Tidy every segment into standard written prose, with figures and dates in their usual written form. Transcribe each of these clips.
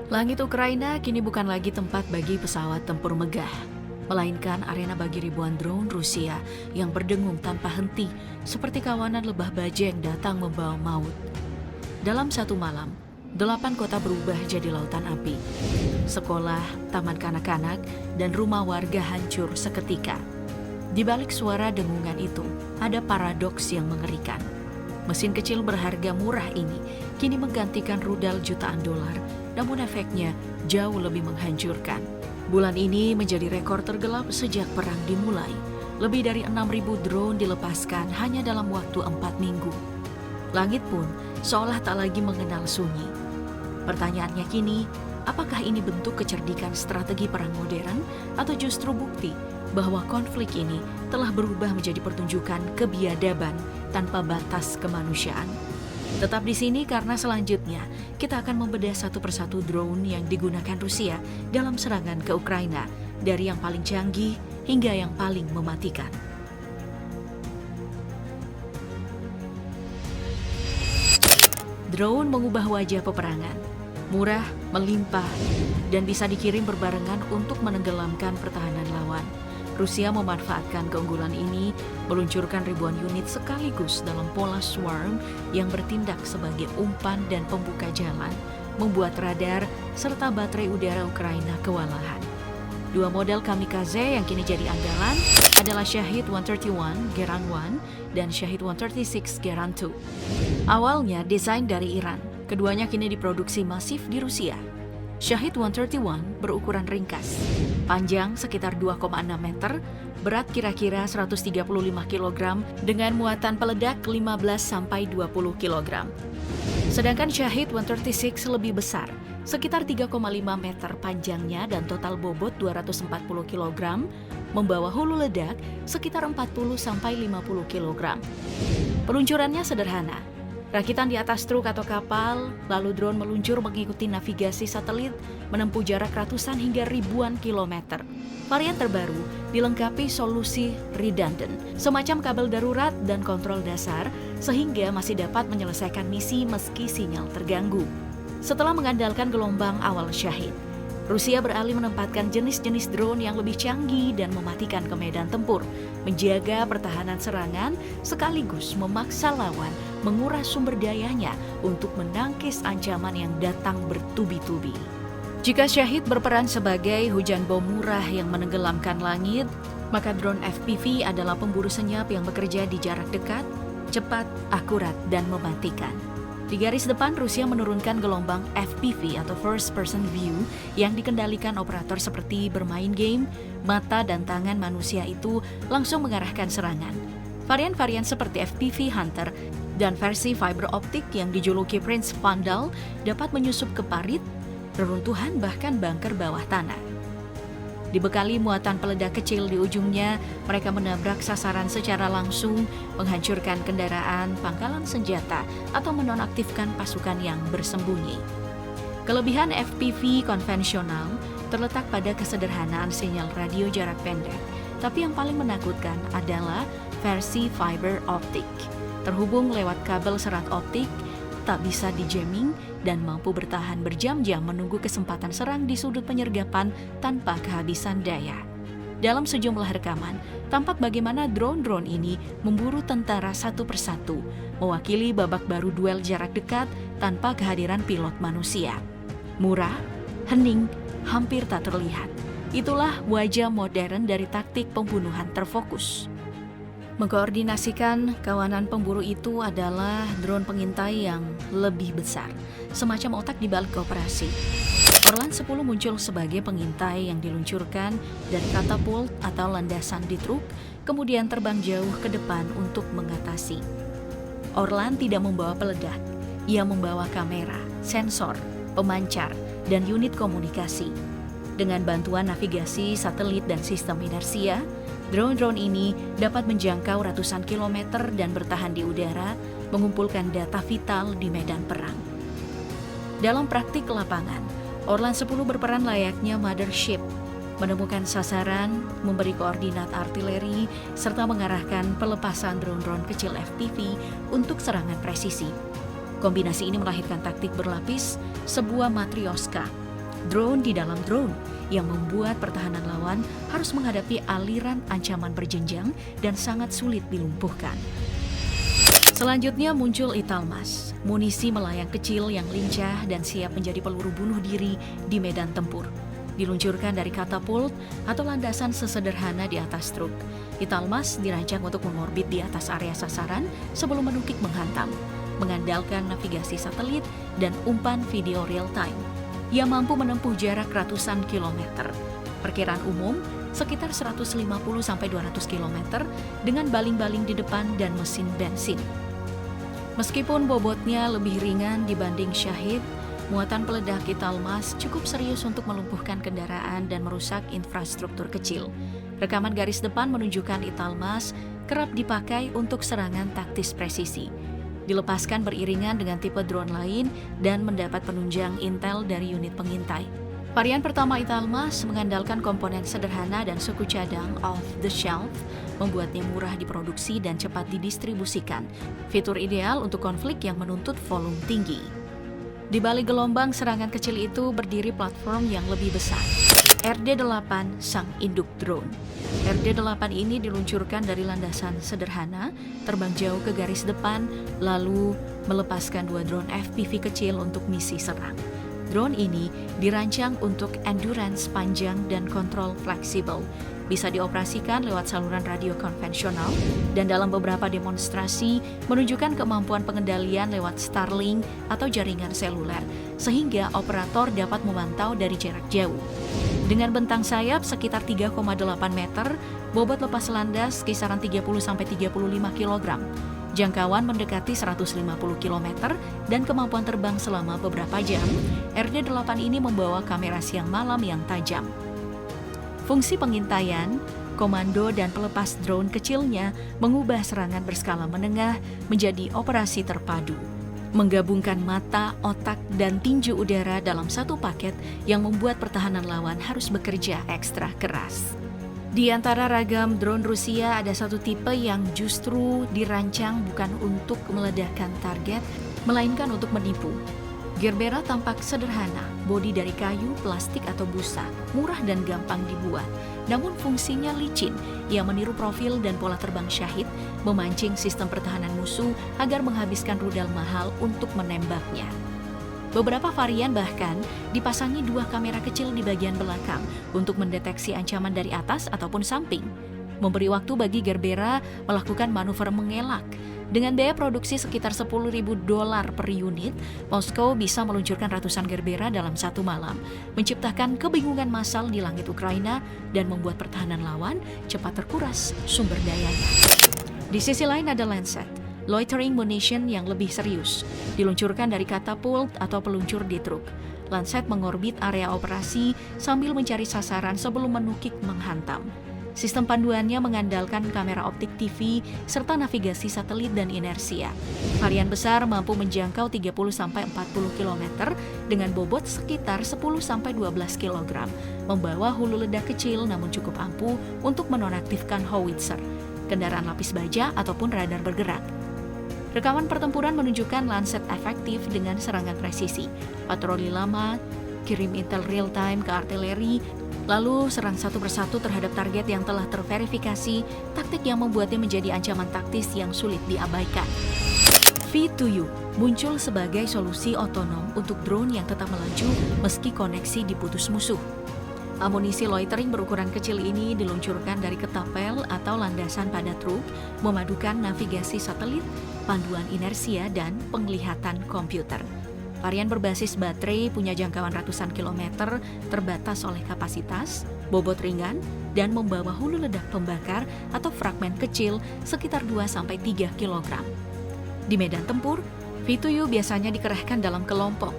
Langit Ukraina kini bukan lagi tempat bagi pesawat tempur megah, melainkan arena bagi ribuan drone Rusia yang berdengung tanpa henti, seperti kawanan lebah baja yang datang membawa maut. Dalam satu malam, 8 kota berubah jadi lautan api. Sekolah, taman kanak-kanak, dan rumah warga hancur seketika. Di balik suara dengungan itu, ada paradoks yang mengerikan. Mesin kecil berharga murah ini kini menggantikan rudal jutaan dolar, namun efeknya jauh lebih menghancurkan. Bulan ini menjadi rekor tergelap sejak perang dimulai. Lebih dari 6.000 drone dilepaskan hanya dalam waktu 4 minggu. Langit pun seolah tak lagi mengenal sunyi. Pertanyaannya kini, apakah ini bentuk kecerdikan strategi perang modern atau justru bukti bahwa konflik ini telah berubah menjadi pertunjukan kebiadaban tanpa batas kemanusiaan? Tetap di sini karena selanjutnya kita akan membedah satu persatu drone yang digunakan Rusia dalam serangan ke Ukraina, dari yang paling canggih hingga yang paling mematikan. Drone mengubah wajah peperangan, murah, melimpah, dan bisa dikirim berbarengan untuk menenggelamkan pertahanan lawan. Rusia memanfaatkan keunggulan ini, meluncurkan ribuan unit sekaligus dalam pola swarm yang bertindak sebagai umpan dan pembuka jalan, membuat radar serta baterai udara Ukraina kewalahan. Dua model kamikaze yang kini jadi andalan adalah Shahed 131 Geran 1 dan Shahed 136 Geran 2. Awalnya desain dari Iran, keduanya kini diproduksi masif di Rusia. Shahed 131 berukuran ringkas, panjang sekitar 2,6 meter, berat kira-kira 135 kg dengan muatan peledak 15-20 kg. Sedangkan Shahed 136 lebih besar, sekitar 3,5 meter panjangnya dan total bobot 240 kg, membawa hulu ledak sekitar 40-50 kg. Peluncurannya sederhana. Rakitan di atas truk atau kapal, lalu drone meluncur mengikuti navigasi satelit, menempuh jarak ratusan hingga ribuan kilometer. Varian terbaru dilengkapi solusi redundant, semacam kabel darurat dan kontrol dasar, sehingga masih dapat menyelesaikan misi meski sinyal terganggu. Setelah mengandalkan gelombang awal Shahed, Rusia beralih menempatkan jenis-jenis drone yang lebih canggih dan mematikan ke medan tempur, menjaga pertahanan serangan sekaligus memaksa lawan menguras sumber dayanya untuk menangkis ancaman yang datang bertubi-tubi. Jika Shahed berperan sebagai hujan bom murah yang menenggelamkan langit, maka drone FPV adalah pemburu senyap yang bekerja di jarak dekat, cepat, akurat, dan mematikan. Di garis depan, Rusia menurunkan gelombang FPV atau First Person View yang dikendalikan operator seperti bermain game, mata dan tangan manusia itu langsung mengarahkan serangan. Varian-varian seperti FPV Hunter dan versi fiber optik yang dijuluki Prince Vandal dapat menyusup ke parit, reruntuhan bahkan bunker bawah tanah. Dibekali muatan peledak kecil di ujungnya, mereka menabrak sasaran secara langsung, menghancurkan kendaraan, pangkalan senjata, atau menonaktifkan pasukan yang bersembunyi. Kelebihan FPV konvensional terletak pada kesederhanaan sinyal radio jarak pendek, tapi yang paling menakutkan adalah versi fiber optik. Terhubung lewat kabel serat optik, tak bisa di-jamming, dan mampu bertahan berjam-jam menunggu kesempatan serang di sudut penyergapan tanpa kehabisan daya. Dalam sejumlah rekaman, tampak bagaimana drone-drone ini memburu tentara satu persatu, mewakili babak baru duel jarak dekat tanpa kehadiran pilot manusia. Murah, hening, hampir tak terlihat. Itulah wajah modern dari taktik pembunuhan terfokus. Mengkoordinasikan kawanan pemburu itu adalah drone pengintai yang lebih besar, semacam otak di balik operasi. Orlan 10 muncul sebagai pengintai yang diluncurkan dari katapult atau landasan di truk, kemudian terbang jauh ke depan untuk mengatasi. Orlan tidak membawa peledak, ia membawa kamera, sensor, pemancar, dan unit komunikasi. Dengan bantuan navigasi, satelit, dan sistem inersia, drone-drone ini dapat menjangkau ratusan kilometer dan bertahan di udara, mengumpulkan data vital di medan perang. Dalam praktik lapangan, Orlan 10 berperan layaknya mothership, menemukan sasaran, memberi koordinat artileri, serta mengarahkan pelepasan drone-drone kecil FPV untuk serangan presisi. Kombinasi ini melahirkan taktik berlapis, sebuah matrioska. drone di dalam drone, yang membuat pertahanan lawan harus menghadapi aliran ancaman berjenjang dan sangat sulit dilumpuhkan. Selanjutnya muncul Italmas, munisi melayang kecil yang lincah dan siap menjadi peluru bunuh diri di medan tempur. Diluncurkan dari katapult atau landasan sesederhana di atas truk. Italmas dirancang untuk mengorbit di atas area sasaran sebelum menukik menghantam, mengandalkan navigasi satelit dan umpan video real time. Ia mampu menempuh jarak ratusan kilometer. Perkiraan umum sekitar 150-200 km dengan baling-baling di depan dan mesin bensin. Meskipun bobotnya lebih ringan dibanding Shahid, muatan peledak Italmas cukup serius untuk melumpuhkan kendaraan dan merusak infrastruktur kecil. Rekaman garis depan menunjukkan Italmas kerap dipakai untuk serangan taktis presisi. Dilepaskan beriringan dengan tipe drone lain dan mendapat penunjang intel dari unit pengintai. Varian pertama Italmas mengandalkan komponen sederhana dan suku cadang off-the-shelf, membuatnya murah diproduksi dan cepat didistribusikan. Fitur ideal untuk konflik yang menuntut volume tinggi. Di balik gelombang serangan kecil itu berdiri platform yang lebih besar. RD-8 sang induk drone. RD-8 ini diluncurkan dari landasan sederhana, terbang jauh ke garis depan, lalu melepaskan 2 drone FPV kecil untuk misi serang. Drone ini dirancang untuk endurance panjang dan kontrol fleksibel. Bisa dioperasikan lewat saluran radio konvensional dan dalam beberapa demonstrasi menunjukkan kemampuan pengendalian lewat Starlink atau jaringan seluler, sehingga operator dapat memantau dari jarak jauh. Dengan bentang sayap sekitar 3,8 meter, bobot lepas landas kisaran 30-35 kg. Jangkauan mendekati 150 km dan kemampuan terbang selama beberapa jam. RD-8 ini membawa kamera siang malam yang tajam. Fungsi pengintaian, komando dan pelepas drone kecilnya mengubah serangan berskala menengah menjadi operasi terpadu. Menggabungkan mata, otak, dan tinju udara dalam satu paket yang membuat pertahanan lawan harus bekerja ekstra keras. Di antara ragam drone Rusia ada satu tipe yang justru dirancang bukan untuk meledakkan target, melainkan untuk menipu. Gerbera tampak sederhana, bodi dari kayu, plastik atau busa, murah dan gampang dibuat. Namun fungsinya licin, yang meniru profil dan pola terbang Shahid, memancing sistem pertahanan musuh agar menghabiskan rudal mahal untuk menembaknya. Beberapa varian bahkan dipasangi 2 kamera kecil di bagian belakang untuk mendeteksi ancaman dari atas ataupun samping, memberi waktu bagi Gerbera melakukan manuver mengelak. Dengan biaya produksi sekitar $10.000 per unit, Moskow bisa meluncurkan ratusan Gerbera dalam satu malam, menciptakan kebingungan massal di langit Ukraina dan membuat pertahanan lawan cepat terkuras sumber dayanya. Di sisi lain ada Lancet, loitering munition yang lebih serius, diluncurkan dari katapult atau peluncur di truk. Lancet mengorbit area operasi sambil mencari sasaran sebelum menukik menghantam. Sistem panduannya mengandalkan kamera optik TV serta navigasi satelit dan inersia. Varian besar mampu menjangkau 30-40 km dengan bobot sekitar 10-12 kg, membawa hulu ledak kecil namun cukup ampuh untuk menonaktifkan howitzer, kendaraan lapis baja ataupun radar bergerak. Rekaman pertempuran menunjukkan Lancet efektif dengan serangan presisi, patroli lama, kirim intel real-time ke artileri, lalu serang satu persatu terhadap target yang telah terverifikasi, taktik yang membuatnya menjadi ancaman taktis yang sulit diabaikan. V2U muncul sebagai solusi otonom untuk drone yang tetap melaju meski koneksi diputus musuh. Amunisi loitering berukuran kecil ini diluncurkan dari ketapel atau landasan pada truk, memadukan navigasi satelit, panduan inersia, dan penglihatan komputer. Varian berbasis baterai punya jangkauan ratusan kilometer, terbatas oleh kapasitas, bobot ringan, dan membawa hulu ledak pembakar atau fragmen kecil sekitar 2-3 kg. Di medan tempur, V2U biasanya dikerahkan dalam kelompok.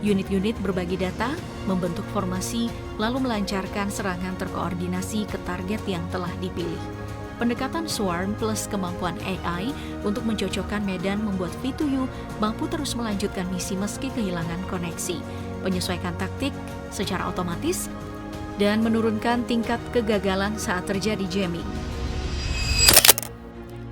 Unit-unit berbagi data, membentuk formasi, lalu melancarkan serangan terkoordinasi ke target yang telah dipilih. Pendekatan swarm plus kemampuan AI untuk mencocokkan medan membuat V2U mampu terus melanjutkan misi meski kehilangan koneksi, menyesuaikan taktik secara otomatis, dan menurunkan tingkat kegagalan saat terjadi jamming.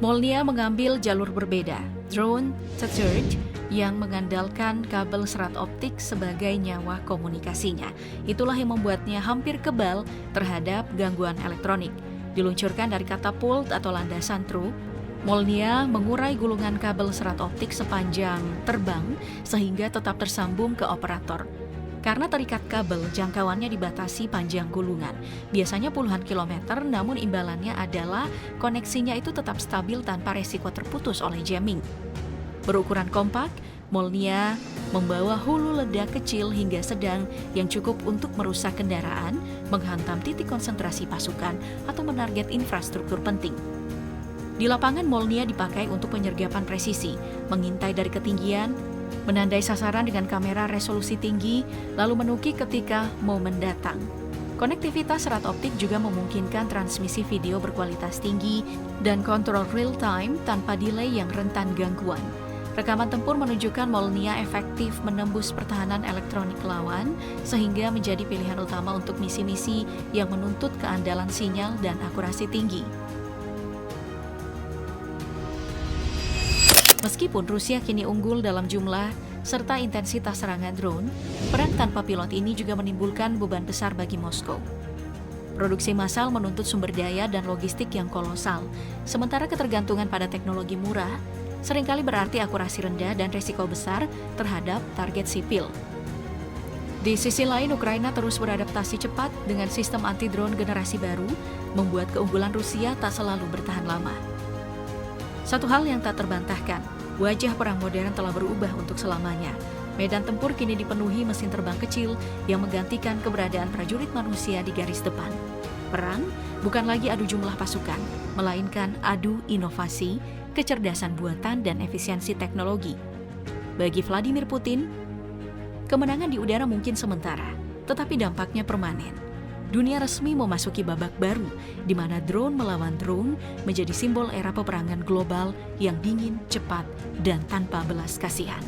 Molnia mengambil jalur berbeda. drone tethered yang mengandalkan kabel serat optik sebagai nyawa komunikasinya. Itulah yang membuatnya hampir kebal terhadap gangguan elektronik. Diluncurkan dari katapult atau landasan truk, Molniya mengurai gulungan kabel serat optik sepanjang terbang sehingga tetap tersambung ke operator. Karena terikat kabel, jangkauannya dibatasi panjang gulungan. Biasanya puluhan kilometer, namun imbalannya adalah koneksinya itu tetap stabil tanpa resiko terputus oleh jamming. Berukuran kompak, Molniya membawa hulu ledak kecil hingga sedang yang cukup untuk merusak kendaraan, menghantam titik konsentrasi pasukan, atau menarget infrastruktur penting. Di lapangan, Molniya dipakai untuk penyergapan presisi, mengintai dari ketinggian, menandai sasaran dengan kamera resolusi tinggi, lalu menukik ketika momen datang. Konektivitas serat optik juga memungkinkan transmisi video berkualitas tinggi dan kontrol real-time tanpa delay yang rentan gangguan. Rekaman tempur menunjukkan Molniya efektif menembus pertahanan elektronik lawan, sehingga menjadi pilihan utama untuk misi-misi yang menuntut keandalan sinyal dan akurasi tinggi. Meskipun Rusia kini unggul dalam jumlah serta intensitas serangan drone, perang tanpa pilot ini juga menimbulkan beban besar bagi Moskow. Produksi massal menuntut sumber daya dan logistik yang kolosal, sementara ketergantungan pada teknologi murah seringkali berarti akurasi rendah dan risiko besar terhadap target sipil. Di sisi lain, Ukraina terus beradaptasi cepat dengan sistem anti-drone generasi baru, membuat keunggulan Rusia tak selalu bertahan lama. Satu hal yang tak terbantahkan, wajah perang modern telah berubah untuk selamanya. Medan tempur kini dipenuhi mesin terbang kecil yang menggantikan keberadaan prajurit manusia di garis depan. Perang bukan lagi adu jumlah pasukan, melainkan adu inovasi, kecerdasan buatan, dan efisiensi teknologi. Bagi Vladimir Putin, kemenangan di udara mungkin sementara, tetapi dampaknya permanen. Dunia resmi memasuki babak baru, di mana drone melawan drone menjadi simbol era peperangan global yang dingin, cepat, dan tanpa belas kasihan.